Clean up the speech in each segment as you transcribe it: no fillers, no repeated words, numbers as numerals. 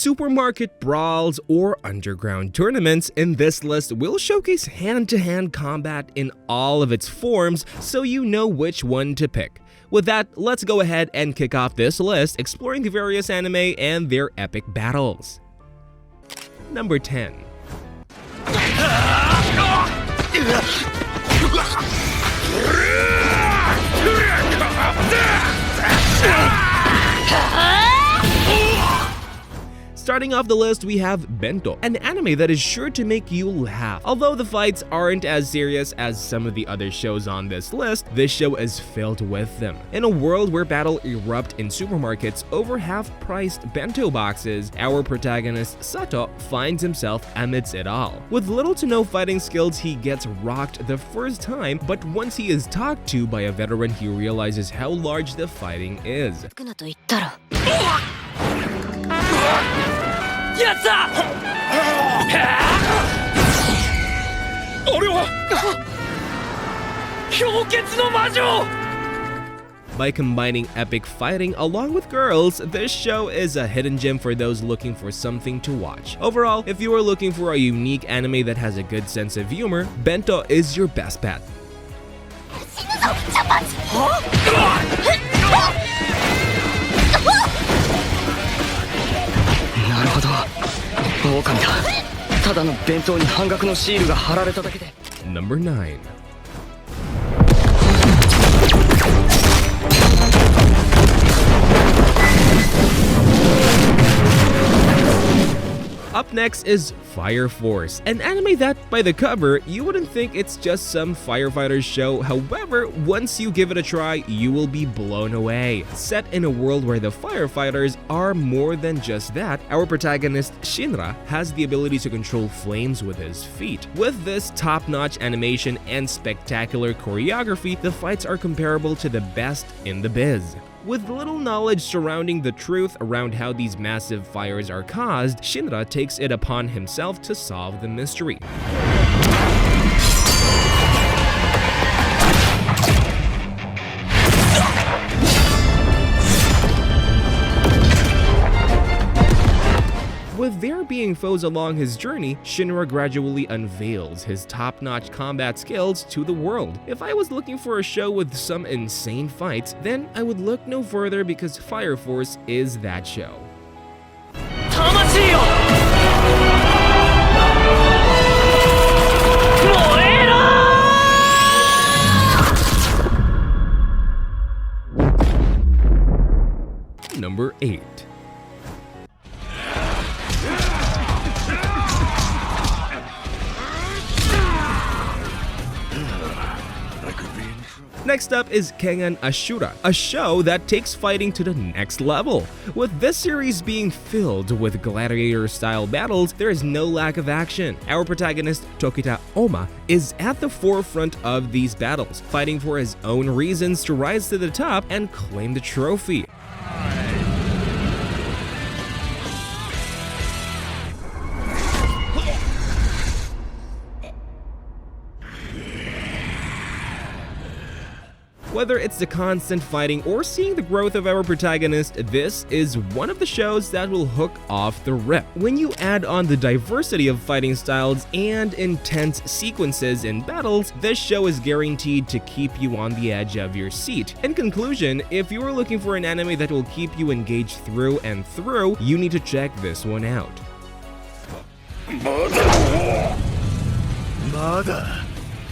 supermarket brawls, or underground tournaments, in this list will showcase hand-to-hand combat in all of its forms, so you know which one to pick. With that, let's go ahead and kick off this list, exploring the various anime and their epic battles. Number 10. Starting off the list, we have Bento, an anime that is sure to make you laugh. Although the fights aren't as serious as some of the other shows on this list, this show is filled with them. In a world where battle erupt in supermarkets over half-priced bento boxes, our protagonist Sato finds himself amidst it all. With little to no fighting skills, he gets rocked the first time, but once he is talked to by a veteran, he realizes how large the fighting is. やった！俺は氷結の魔女！ By combining epic fighting along with girls, this show is a hidden gem for those looking for something to watch. Overall, if you are looking for a unique anime that has a good sense of humor, Bento is your best bet. Number 9. Up next is Fire Force, an anime that, by the cover, you wouldn't think it's just some firefighters show. However, once you give it a try, you will be blown away. Set in a world where the firefighters are more than just that, our protagonist Shinra has the ability to control flames with his feet. With this top-notch animation and spectacular choreography, the fights are comparable to the best in the biz. With little knowledge surrounding the truth around how these massive fires are caused, Shinra takes it upon himself to solve the mystery. With there being foes along his journey, Shinra gradually unveils his top-notch combat skills to the world. If I was looking for a show with some insane fights, then I would look no further because Fire Force is that show. Number 8. Next up is Kengan Ashura, a show that takes fighting to the next level. With this series being filled with gladiator-style battles, there is no lack of action. Our protagonist, Tokita Oma, is at the forefront of these battles, fighting for his own reasons to rise to the top and claim the trophy. Whether it's the constant fighting or seeing the growth of our protagonist, this is one of the shows that will hook off the rip. When you add on the diversity of fighting styles and intense sequences in battles, this show is guaranteed to keep you on the edge of your seat. In conclusion, if you are looking for an anime that will keep you engaged through and through, you need to check this one out. まだ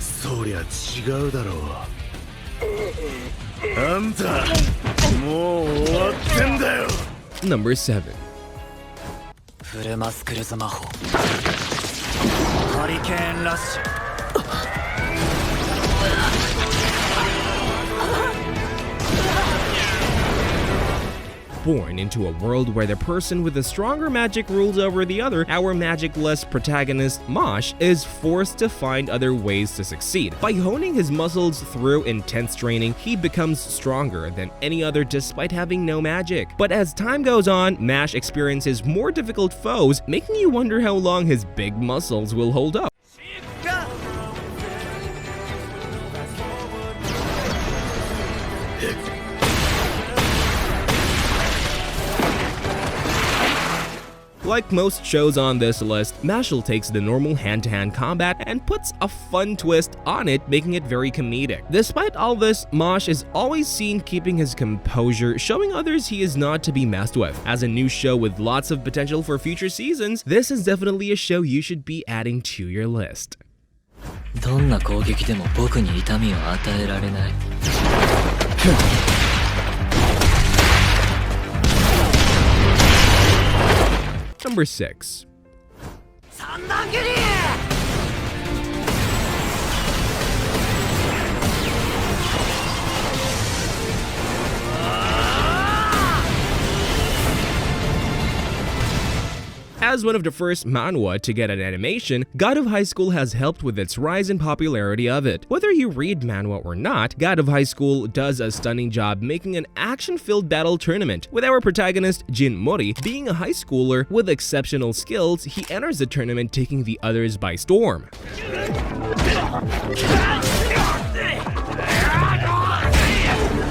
そりゃ違うだろう。あんたもう終わってんだよ。 Number 7. フルマスクルズ魔法ハリケーンラッシュ Born into a world where the person with the stronger magic rules over the other, our magic-less protagonist, Mosh, is forced to find other ways to succeed. By honing his muscles through intense training, he becomes stronger than any other despite having no magic. But as time goes on, Mash experiences more difficult foes, making you wonder how long his big muscles will hold up. Like most shows on this list, MASHLE takes the normal hand-to-hand combat and puts a fun twist on it, making it very comedic. Despite all this, Mosh is always seen keeping his composure, showing others he is not to be messed with. As a new show with lots of potential for future seasons, this is definitely a show you should be adding to your list. どんな攻撃でも僕に痛みを与えられない。Number 6. 三段蹴り。As one of the first manhwa to get an animation, God of High School has helped with its rise in popularity of it. Whether you read manhwa or not, God of High School does a stunning job making an action-filled battle tournament. With our protagonist, Jin Mori, being a high schooler with exceptional skills, he enters the tournament taking the others by storm.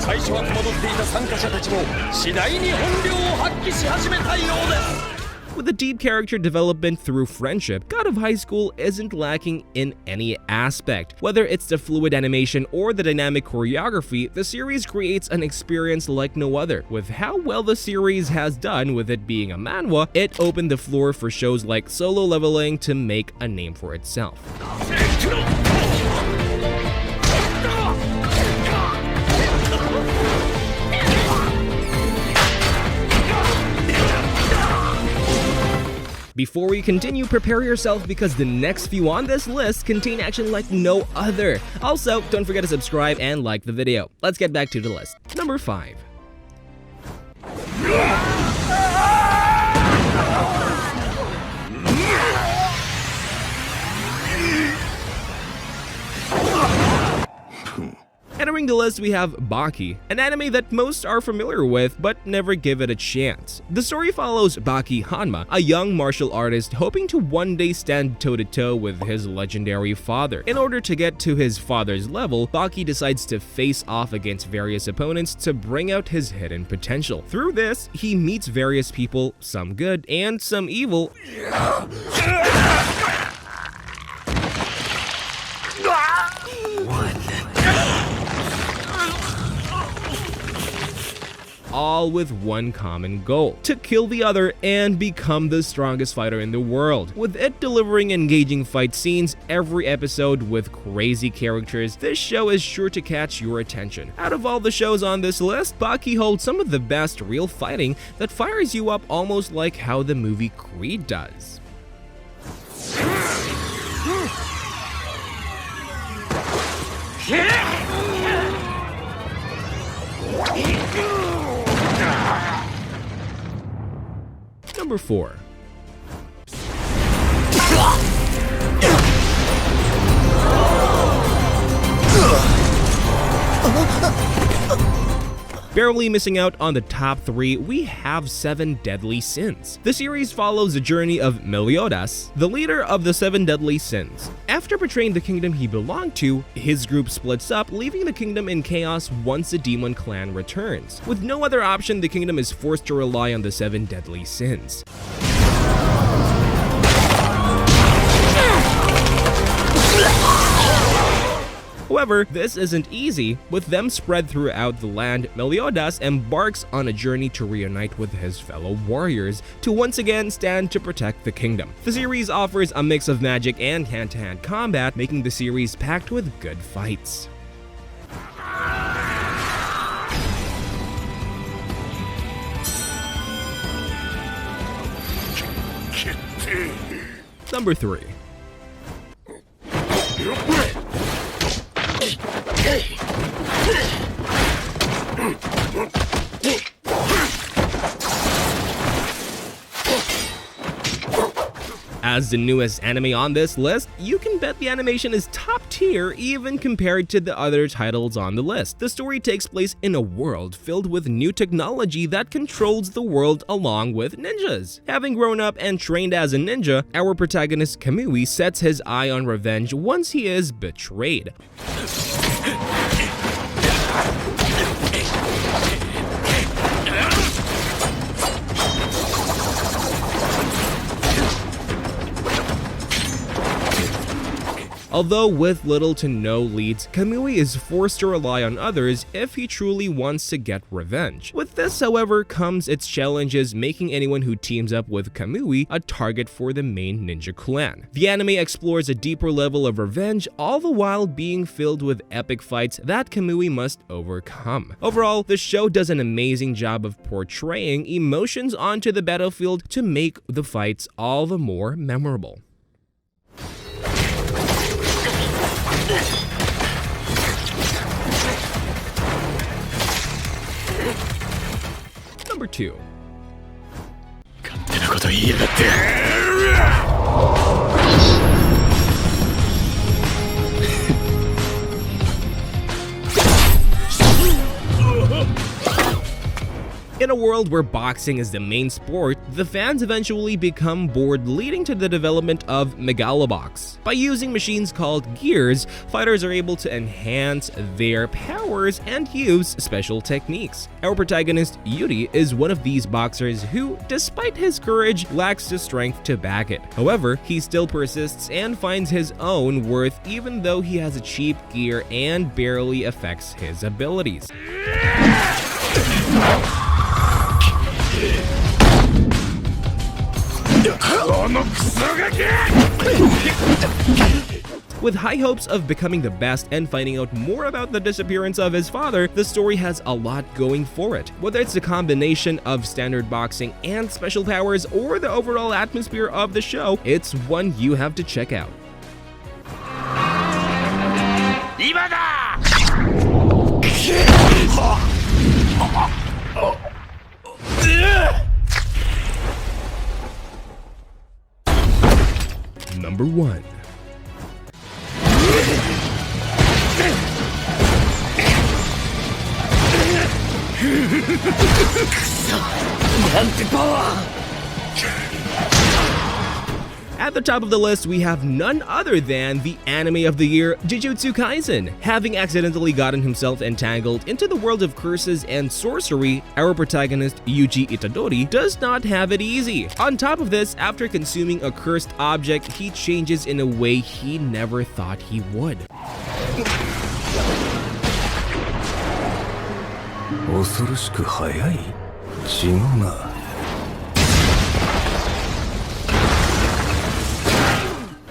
最初は戸惑っていた参加者たちも次第に本領を発揮し始めたようです。 With a deep character development through friendship, God of High School isn't lacking in any aspect. Whether it's the fluid animation or the dynamic choreography, the series creates an experience like no other. With how well the series has done with it being a manhwa, it opened the floor for shows like Solo Leveling to make a name for itself. Before we continue, prepare yourself because the next few on this list contain action like no other. Also, don't forget to subscribe and like the video. Let's get back to the list. Number 5. Entering the list, we have Baki, an anime that most are familiar with but never give it a chance. The story follows Baki Hanma, a young martial artist hoping to one day stand toe-to-toe with his legendary father. In order to get to his father's level, Baki decides to face off against various opponents to bring out his hidden potential. Through this, he meets various people, some good and some evil, all with one common goal: to kill the other and become the strongest fighter in the world. With it delivering engaging fight scenes every episode with crazy characters, this show is sure to catch your attention. Out of all the shows on this list, Baki holds some of the best real fighting that fires you up almost like how the movie Creed does. Number 4. Barely missing out on the top 3, we have 7 Deadly Sins. The series follows the journey of Meliodas, the leader of the 7 Deadly Sins. After betraying the kingdom he belonged to, his group splits up, leaving the kingdom in chaos once the demon clan returns. With no other option, the kingdom is forced to rely on the 7 Deadly Sins. However, this isn't easy. With them spread throughout the land, Meliodas embarks on a journey to reunite with his fellow warriors to once again stand to protect the kingdom. The series offers a mix of magic and hand-to-hand combat, making the series packed with good fights. Number 3. As the newest anime on this list, you can bet the animation is top tier even compared to the other titles on the list. The story takes place in a world filled with new technology that controls the world along with ninjas. Having grown up and trained as a ninja, our protagonist Kamui sets his eye on revenge once he is betrayed. Although with little to no leads, Kamui is forced to rely on others if he truly wants to get revenge. With this, however, comes its challenges, making anyone who teams up with Kamui a target for the main ninja clan. The anime explores a deeper level of revenge, all the while being filled with epic fights that Kamui must overcome. Overall, the show does an amazing job of portraying emotions onto the battlefield to make the fights all the more memorable. Number 2. In a world where boxing is the main sport, the fans eventually become bored, leading to the development of Megalo Box. By using machines called gears, fighters are able to enhance their powers and use special techniques. Our protagonist, Yuri, is one of these boxers who, despite his courage, lacks the strength to back it. However, he still persists and finds his own worth even though he has a cheap gear and barely affects his abilities. With high hopes of becoming the best and finding out more about the disappearance of his father, the story has a lot going for it. Whether it's the combination of standard boxing and special powers or the overall atmosphere of the show, it's one you have to check out. Number 1. At the top of the list, we have none other than the anime of the year, Jujutsu Kaisen. Having accidentally gotten himself entangled into the world of curses and sorcery, our protagonist, Yuji Itadori, does not have it easy. On top of this, after consuming a cursed object, he changes in a way he never thought he would.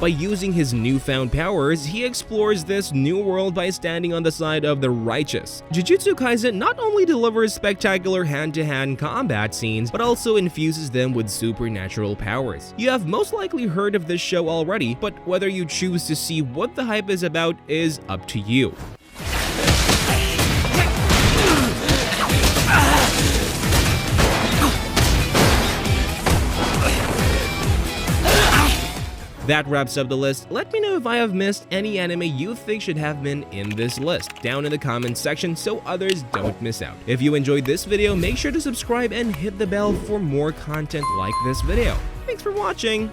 By using his newfound powers, he explores this new world by standing on the side of the righteous. Jujutsu Kaisen not only delivers spectacular hand-to-hand combat scenes, but also infuses them with supernatural powers. You have most likely heard of this show already, but whether you choose to see what the hype is about is up to you. That wraps up the list. Let me know if I have missed any anime you think should have been in this list down in the comments section so others don't miss out. If you enjoyed this video, make sure to subscribe and hit the bell for more content like this video. Thanks for watching!